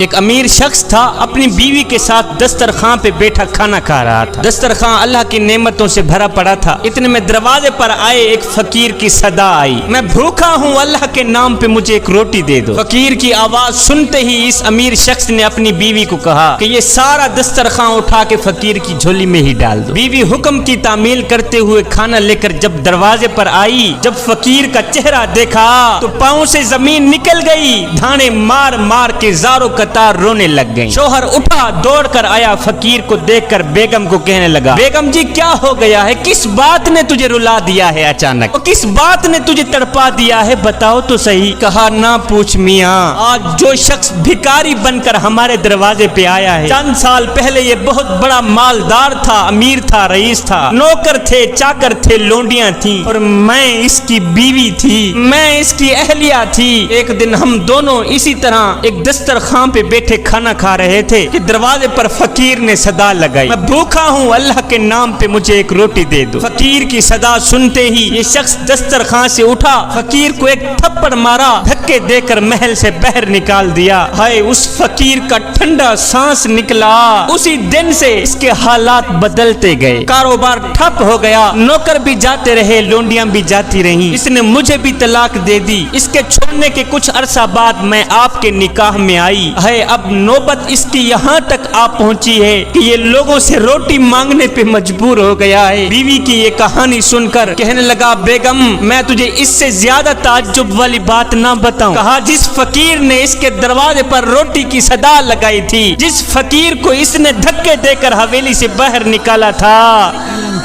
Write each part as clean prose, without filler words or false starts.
ایک امیر شخص تھا، اپنی بیوی کے ساتھ دسترخوان پہ بیٹھا کھانا کھا رہا تھا۔ دسترخوان اللہ کی نعمتوں سے بھرا پڑا تھا۔ اتنے میں دروازے پر آئے ایک فقیر کی صدا آئی، میں بھوکا ہوں، اللہ کے نام پہ مجھے ایک روٹی دے دو۔ فقیر کی آواز سنتے ہی اس امیر شخص نے اپنی بیوی کو کہا کہ یہ سارا دسترخوان اٹھا کے فقیر کی جھولی میں ہی ڈال دو۔ بیوی حکم کی تعمیل کرتے ہوئے کھانا لے کر جب دروازے پر آئی، جب فقیر کا چہرہ دیکھا تو پاؤں سے زمین نکل گئی، دھانے مار مار کے زاروں قطار رونے لگ گئی۔ شوہر اٹھا، دوڑ کر آیا، فقیر کو دیکھ کر بیگم کو کہنے لگا، بیگم جی کیا ہو گیا ہے؟ کس بات نے تجھے رلا دیا ہے اچانک؟ کس بات نے تجھے تڑپا دیا ہے؟ بتاؤ تو صحیح۔ کہا نہ پوچھ میاں، آج جو شخص بھکاری بن کر ہمارے دروازے پہ آیا ہے، چند سال پہلے یہ بہت بڑا مالدار تھا، امیر تھا، رئیس تھا، نوکر تھے، چاکر تھے، لونڈیاں تھیں، اور میں اس کی بیوی تھی، میں اس کی اہلیہ تھی۔ ایک دن ہم دونوں اسی طرح ایک دسترخوان پہ بیٹھے کھانا کھا رہے تھے کہ دروازے پر فقیر نے صدا لگائی، میں بھوکا ہوں، اللہ کے نام پہ مجھے ایک روٹی دے دو۔ فقیر کی صدا سنتے ہی یہ شخص دسترخوان سے اٹھا، فقیر کو ایک تھپڑ مارا، دھکے دے کر محل سے باہر نکال دیا۔ ہائے اس فقیر کا ٹھنڈا سانس نکلا۔ اسی دن سے اس کے حالات بدلتے گئے، کاروبار ٹھپ ہو گیا، نوکر بھی جاتے رہے، لونڈیاں بھی جاتی رہیں، اس نے مجھے بھی طلاق دے دی۔ اس کے چھوڑنے کے کچھ عرصہ بعد میں آپ کے نکاح میں آئی ہے، اب نوبت اس کی یہاں تک آ پہنچی ہے کہ یہ لوگوں سے روٹی مانگنے پہ مجبور ہو گیا ہے۔ بیوی کی یہ کہانی سن کر کہنے لگا، بیگم میں تجھے اس سے زیادہ تعجب والی بات نہ بتاؤں؟ کہا جس فقیر نے اس کے دروازے پر روٹی کی صدا لگائی تھی، جس فقیر کو اس نے دھکے دے کر حویلی سے باہر نکالا تھا،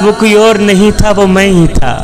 وہ کوئی اور نہیں تھا، وہ میں ہی تھا۔